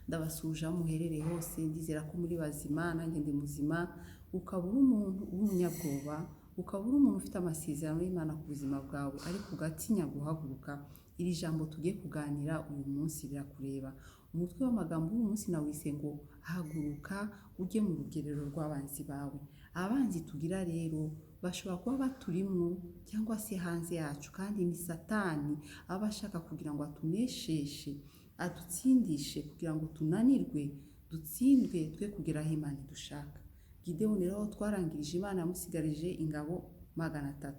ndabasuje aho muherereye hose, ndizera ko muri bazima nanjye ndi muzima. Ukaba uri umuntu w'umunyabwoba, ukaba uri umuntu ufite amasezerano y'Imana ku buzima bwawe ariko ugatinya guhaguruka, iri jambo tugiye kuganira uyu munsi rirakureba. Umutwe w'amagambo w'uyu munsi nawise ngo haguruka ujye mu rugerero rw'abanzi bawe. Abanzi tugira rero bashobora kuba baturimwo cyangwa se hanze yacu, kandi ni Satani aba ashaka kugira ngo atunesheshe, adutsindishe kugira ngo tunanirwe, dutsindwe twe kugera aho Imana dushaka. Gideyoni rero twarangirije, Imana yamusigarije ingabo 300,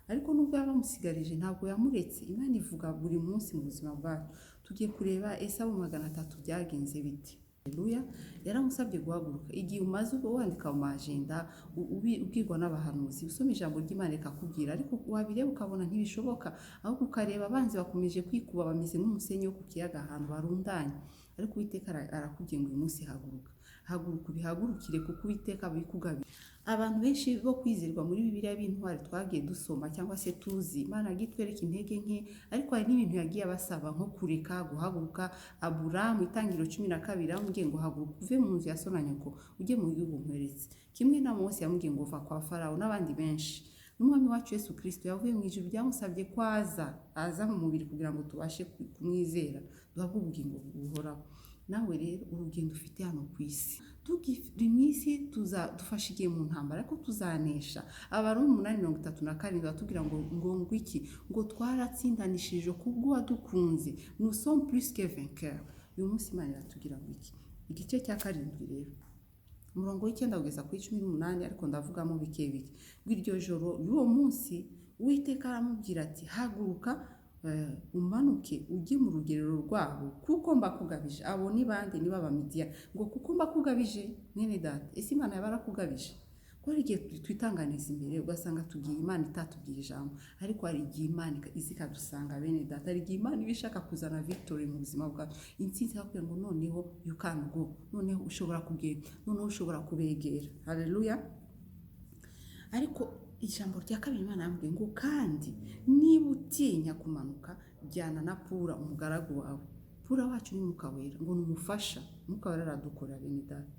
ariko nubwo yabamusigarije ntabwo yamuretse. Imana ivuga buri munsi mu buzima bwacu. Tugiye kureba ese abo 300 byagenze biti. Haleluya. Yaramusabye guhaguruka. Igihe umaze wandika mu agenda ubwirwa n'abahanuzi, usoma ijambo ry'Imana ikakubwira, ariko wabireba ukabona ntibishoboka, ahubwo ukareba abanzi bakomeje kwikuba, bameze nk'umusenyi wo ku kiyaga ahantu barundanye. Ariko Uwiteka arakubwiye ngo uyu munsi haguruka. Haguruka ubihagurukire kuko Uwiteka abikugabiye. Abantu benshi bo kwizerwa muri Bibiliya b'intwari twagiye dusoma cyangwa se tuzi, Imana gitwereka intege nke, ariko hari n'ibintu yagiye abasaba nko kureka guhaguruka. Aburamu Itangiriro 12 yamubwiye ngo haguruka uve mu nzu ya so na nyoko ujye mu gihugu nkweretse. Kimwe na Mose yamubwiye ngo va kwa Farawo n'abandi benshi. N'umwami wacu Yesu Kristo yavuye mu ijuru, byamusabye ko aza mu mubiri kugira ngo tubashe kumwizera, duhabwe ubugingo buhoraho. Nawe rero urugendo ufite hano ku isi, turi mu isi dufashe igihe mu ntambara ariko tuzanesha. Abaroma 8:37 batubwira ngo iki, ngo twaratsindanishije kubwo wadukunze, nous sommes plus que vainqueurs. Uyu munsi Imana iratubwira ngo iki, igice cya 7 rero umurongo w'ikenda kugeza kuri 18, ariko ndavugamo bike bike. Iryo joro y'uwo munsi Uwiteka aramubwira ati haguruka umanuke ujye mu rugerero rwabo kuko mbakugabije. Abo ni bande? Niba Abamidiya. Ngo kuko mbakugabije mwene data. Ese Imana yabarakugabije? Ko hari igihe twitanganiza imbere ugasanga tugiye Imana itatubwiye ijambo, ariko hari igihe Imana izikadusanga bene data. Hari igihe Imana ibishaka kuzana victory mu buzima bwawe, intsinzi yakubwira ngo noneho you can go, noneho ushobora kugenda, noneho ushobora kubegera. Haleluya. Ariko ijambo rya kabiri Imana yambwiye ngo kandi niba utinya kumanuka, jyana na Pura umugaragu wawe. Pura wacu ni Mwuka Wera, ngo numufasha. Mwuka Wera aradukorera bene data.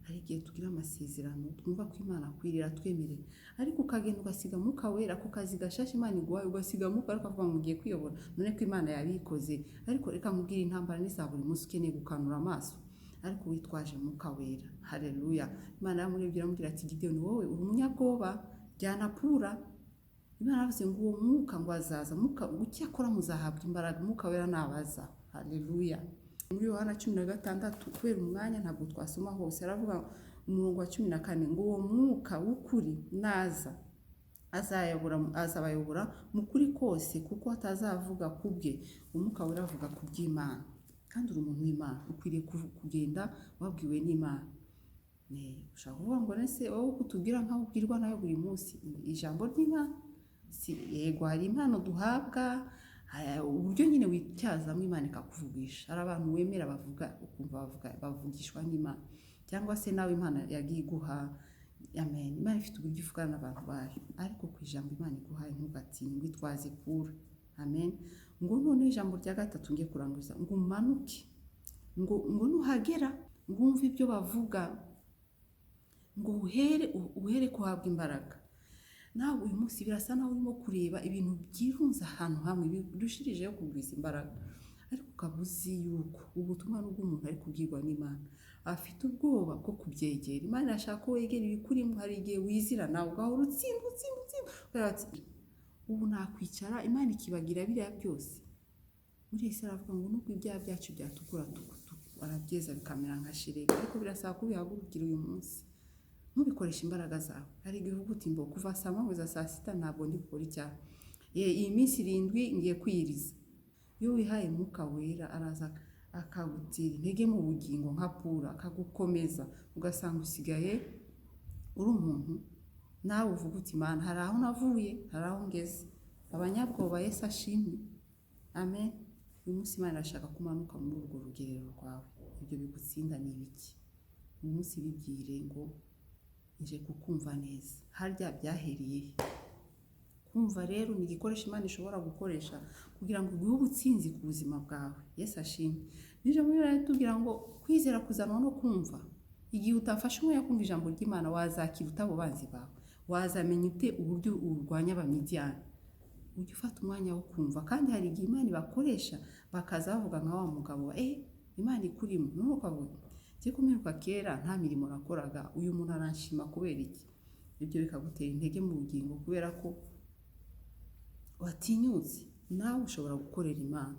Hari igihe tugira amasezerano twumva ko Imana akwirira twemerera, ariko ukagenda ugasiga Mwuka Wera ku kazi gashashe Imana iguhaye, ugasiga Mwuka ariko avuga ngo ngiye kwiyobora, none ko Imana yabikoze. Ariko reka nkubwire, intambara ni za buri munsi, ukeneye gukanura amaso, ariko witwaje Mwuka Wera. Haleluya. Imana yamurebye iramubwira ati Gideyoni, wowe uri umunyabwoba, jyana Pura. Imana yavuze ngo uwo mwuka ngo azaza, mwuka ucyakora muzahabwa imbaraga, Mwuka Wera nabaza. Haleluya. Muri Yohana 16, kubera umwanya ntabwo twasoma hose, aravuga umurongo wa 14 ngo uwo mwuka w'ukuri naza azabayobora mu kuri kose, kuko atazavuga kubwe, Umwuka Wera avuga ku by'Imana. Kandi uri umuntu w'Imana, ukwiriye kugenda wabwiwe n'Imana. Ushaka kuvuga ngo nese wowe kutubwira nkaho ubwirwa nayo buri munsi ijambo ry'Imana? Yego hari impano duhabwa, uburyo nyine wityazamo Imana ikakuvugisha. Hari abantu wemera bavuga ukumva bavugishwa n'Imana, cyangwa se nawe Imana yagiye iguha. Amen. Imana ifite uburyo ivugana n'abantu bayo, ariko ku ijambo Imana iguhaye ntugatinye, witwaze Pura. Amen. Ngo none ijambo rya gatatu ngiye kuranguza, ngo umanuke, ngo nuhagera ngo umve ibyo bavuga, ngo uhere kuhabwa imbaraga. Nawe uyu munsi birasa naho urimo kureba ibintu byirunze ahantu hamwe birushirijeho kugwiza imbaraga, ariko ukaba uzi yuko ubutumwa n'ubw'umuntu ari kubwirwa n'Imana, afite ubwoba bwo kubyegera. Imana irashaka ko wegera ibikurimo. Hari igihe wizira nawe ugahora utsinda. Ubu nakwicara Imana ikibagira biriya byose. Muri Yesu aravuga ngo nubwo ibyaha byacu byatukura arabyeza bikamera nka sheregi, ariko birasaba ko bihagurukira uyu munsi, ntubikoresha imbaraga zawe. Hari igihe uvuga uti mbo kuva saa 6 ntabwo ndi gukora icyaha, iyi minsi 7 ngiye kwiyiriza. Iyo wihaye Mwuka Wera araza akagutira intege mu bugingo nka Pura, akagukomeza, ugasanga usigaye uri umuntu nawe uvuga uti Imana hari aho navuye, hari aho ngeze. Abanyabwoba Yesu ashimwe. Amen. Uyu munsi Imana irashaka kumanuka muri urwo rugerero rwawe. Ibyo bigutsinda ni ibiki? Uyu munsi bibwire ngo nje kukumva neza. Harya byahereye kumva rero ni igikoresho Imana ishobora gukoresha kugira ngo iguhe ubutsinzi ku buzima bwawe. Yesu ashimwe. ijambo ry'Imana ritubwira ngo kwizera kuzanwa no kumva. Igihe utafashe umwanya kumva ijambo ry'Imana wazakira utabo banzi bawe, wazamenya ute uburyo urwanya abamidiyani. Ujye ufata umwanya wo kumva, kandi hari igihe Imana ibakoresha bakaza bavuga nka wa mugabo Imana ikurimo, nuko ukavuga ngiye kumeruka kera nta mirimo nakoraga, uyu muntu aranshima kubera iki? Ibyo bikagutera intege mu bugingo, kubera ko watinyutse. Nawe ushobora gukorera Imana,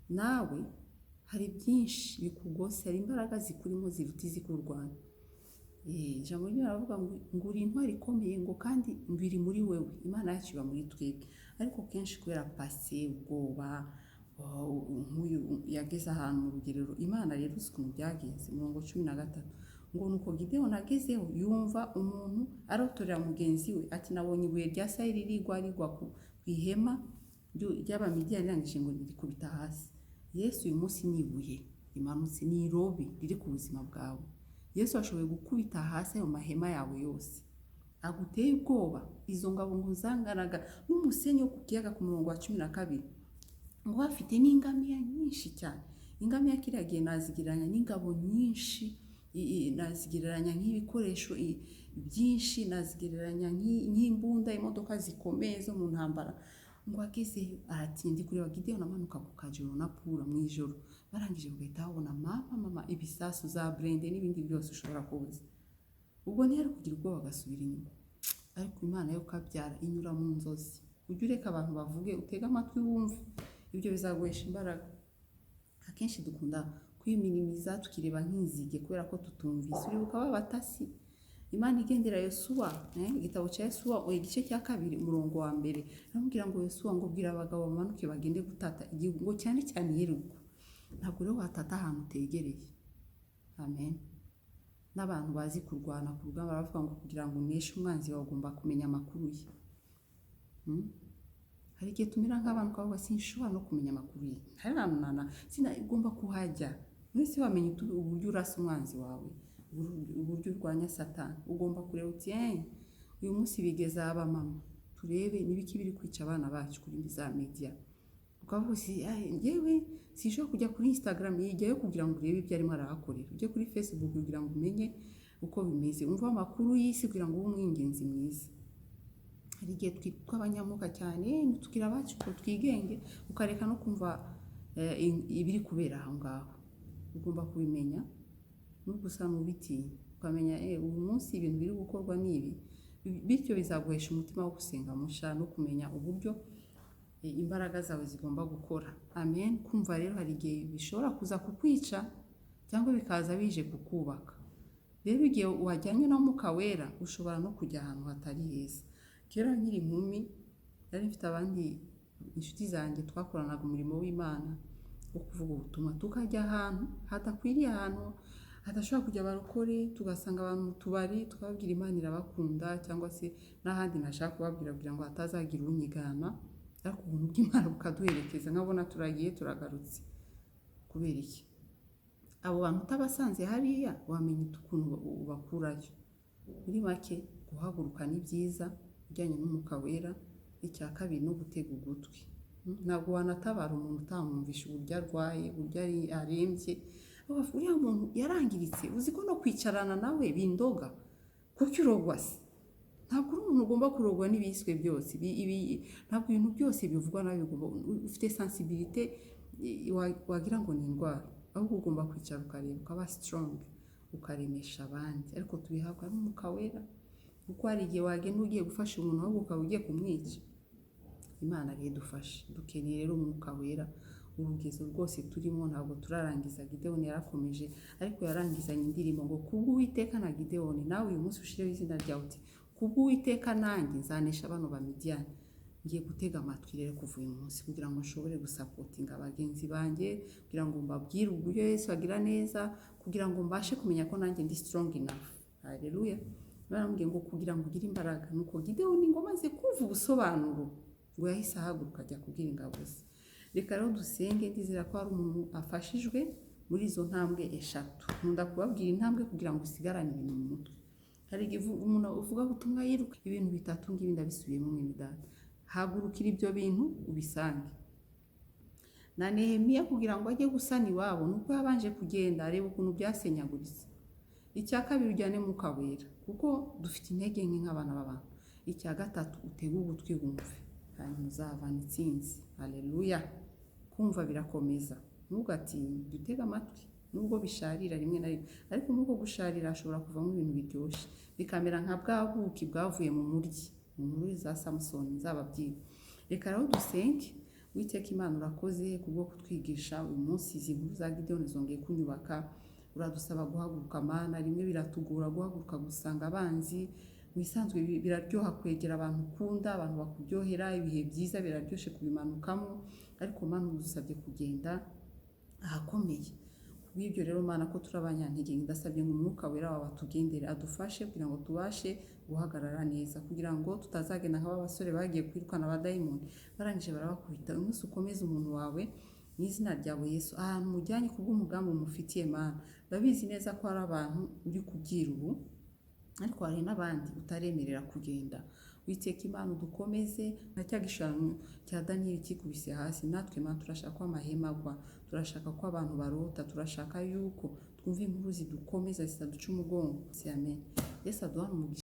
nawe hari byinshi bikugose, hari imbaraga zikurimo ziruta izikurwanya. Ijambo ry'Imana ravuga ngo uri intwari ikomeye, ngo kandi ngo iri muri wewe. Imana yacu iba muri twebwe, ariko kenshi kubera pase, ubwoba, nk'uyu yageze ahantu mu rugerero. Imana rero uzi ukuntu byagenze. 13 ngo nuko Gideon agezeho yumva umuntu arotorera mugenzi we ati nabonye ibuye rya sayiri rigwa ku ihema ry'abamidiyani rirangije ngo rikubita hasi. Yesu uyu munsi ni ibuye rimanutse, ni irobi riri ku buzima bwawe. Yesu ashoboye gukubita hasi ayo mahema yawe yose aguteye ubwoba. Izo ngabo ngo zanganaga n'umusenyi wo ku kiyaga ku murongo wa 12, ngo bafite n'ingamiya nyinshi cyane. Ingamiya kiragiye nazigiranya n'ingabo nyinshi, nazigereranya nk'ibikoresho byinshi, nazigereranya nk'imbunda, imodoka zikomeye zo mu ntambara. Ngo ageze aratindi kureba Gideon amanuka ku kajoro na Pura mu ijoro. Barangije bagahita babona mama ibisasu za brende n'ibindi byose ushobora kubuza. Ubwo ntiyari kugira ubwoba agasubira inyuma. Ariko Imana yo kabyara inyura mu nzozi. Ujye ureka abantu bavuge, utega amatwi wumve, ibyo bizaguhesha imbaraga. Akenshi dukunda kwiminimiza tukireba nk'inzige kubera ko tutumvise. Uribuka babatasi Imana igendera Yosuwa, igitabo cya Yosuwa igice cya 2 umurongo wa 1, aramubwira ngo Yosuwa ngo bwira abagabo bamanuke bagende gutata igihugu, ngo cyane cyane Yeriko. Ntabwo rero watata ahantu utegereye. Amen. N'abantu bazi kurwana ku rugamba baravuga ngo kugira ngo uneshe umwanzi wawe ugomba kumenya amakuru ye. Hari igihe tumera nk'abantu kavuga sinshobora no kumenya amakuru ye, haranana ugomba kuhajya. Mwese wamenye uburyo urasa umwanzi wawe, uburyo urwanya Satani. Ugomba kureba uti uyu munsi bigeza aba mama, turebe nibiki biri kwica abana bacu kuri za media. Ukavuga yewe sinshobora kujya kuri Instagram yijyayo kugira ngo urebe ibyo arimo arahakorera. Ujye kuri Facebook kugira ngo umenye uko bimeze, umva amakuru y'isi kugira ngo ube umwingenzi mwiza. Hari igihe twitwa abanyamuka cyane, tukira abacu ko twigenge, ukareka no kumva ibiri kubera aho ngaho. Ugomba kubimenya no gusa mu biti, ukamenya uyu munsi ibintu biri gukorwa n'ibi, bityo bizaguhesha umutima wo gusenga musha no kumenya uburyo imbaraga zawe zigomba gukora. Amen. Kumva rero hari igihe bishobora kuza kukwica cyangwa bikaza bije kukubaka. Rero igihe wajyanye na Mwuka Wera ushobora no kujya ahantu hatari heza. Kera nkiri inkumi nari mfite abandi inshuti zanjye twakoranaga umurimo w'Imana wo kuvuga ubutumwa, tukajya ahantu hadakwiriye, ahantu hadashobora kujya abarokore, tugasanga abantu mu tubari tukababwira Imana irabakunda, cyangwa se n'ahandi ntashaka kubabwira kugira ngo hatazagira unyigana. Ariko ubuntu bw'Imana bukaduherekeza, nkabona turagiye turagarutse. Kubera iki? Abo bantu utabasanze hariya wamenya ukuntu ubakurayo. Muri make guhaguruka ni byiza ujyanye n'Umwuka Wera. Icya kabiri no gutega ugutwi. Ntabwo wanatabara umuntu utamwumvisha uburyo arwaye, uburyo arembye. Uriya muntu yarangiritse, uzi ko no kwicarana nawe bindoga. Kuko urogwa se? Ntabwo umuntu ugomba kurogwa n'ibiswe byose. Ntabwo ibintu byose bivugwa nawe bigomba, ufite sensibilité wagira ngo ni indwara. Ahubwo ugomba kwicara ukareba, ukaba strong, ukaremesha abandi. Ariko tubihabwa n'Umwuka Wera. Kuko hari igihe wagenda ugiye gufasha umuntu ahubwo ukaba ugiye kumwica. Imana rero dufashe. Dukeneye rero Umwuka Wera. Urugezo rwose turimo ntabwo turarangiza. Gideon yarakomeje, ariko yarangizanye indirimbo ngo kubw'Uwiteka na Gideon. Nawe uyu munsi ushireho izina ryawe uti kubw'Uwiteka nanjye nzanesha bano bamidiyani. Ngiye gutega amatwi rero kuva uyu munsi kugira ngo nshobore gusapotinga abagenzi banjye, kugira ngo mbabwire uburyo Yesu agira neza, kugira ngo mbashe kumenya ko nanjye ndi strong enough. Haleluya. Barambwiye ngo kugira ngo ugire imbaraga, nuko Gideon ngo maze kumva ubusobanuro ngo yahise ahaguruka ajya kubwira ingabo ze. Reka rero dusenge, ndizera ko hari umuntu afashijwe muri izo ntambwe 3. Nkunda kubabwira intambwe kugira ngo usigarane ibintu mu mutwe. Hari igihe umuntu uvuga ubutumwa yiruka ibintu 3 ngibi ndabisubiyemo mwene data. Hagurukira ibyo bintu ubisange. na Nehemiya kugira ngo ajye gusana iwabo nuko yabanje kugenda areba ukuntu byasenyaguritse. Icya kabiri ujyane mu kabera kuko dufite intege nke nk'abana b'abantu. Icya gatatu utege ugutwi wumve hanyuma uzavana intsinzi. Haleluya. Kumva birakomeza, ntugatinye, dutega amatwi nubwo bisharira rimwe na rimwe, ariko nubwo gusharira hashobora kuvamo ibintu biryoshye bikamera nka bwa buki bwavuye mu muryi, mu nkuru za Samusoni nzababwira. Reka rero dusenge. Uwiteka Imana urakoze kubwo kutwigisha uyu munsi izi nkuru za Gideon zongeye kunyubaka. Uradusaba guhaguruka Mana, rimwe biratugora guhaguruka gusanga abanzi. Bisanzwe biraryoha kwegera abantu ukunda, abantu bakuryohera, ibihe byiza biraryoshe kubimanukamo, ariko Mana udusabye kugenda ahakomeye. Kubw'ibyo rero Mana ko turabanyantege, ndasabye ngo umwuka wera wawe atugendere adufashe kugira ngo tubashe guhagarara neza, kugira ngo tutazagenda nk'aba basore bagiye kwirukana abadayimoni barangije barabakubita. Uyu munsi ukomeze umuntu wawe mu izina ryawe Yesu, ahantu mujyanye kubw'umugambi umufitiye Mana. Ndabizi neza ko hari abantu uri kubwira ubu, ariko hari n'abandi utaremerera kugenda. Uwiteka Imana udukomeze, nka cya gishushanyo cya Daniyeli kikubise hasi. Natwe Mana turashaka ko amahema agwa, turashaka ko abantu barota, turashaka yuko twumva inkuru zidukomeza zitaduca umugongo. Amen. Yesu aduhane umugisha.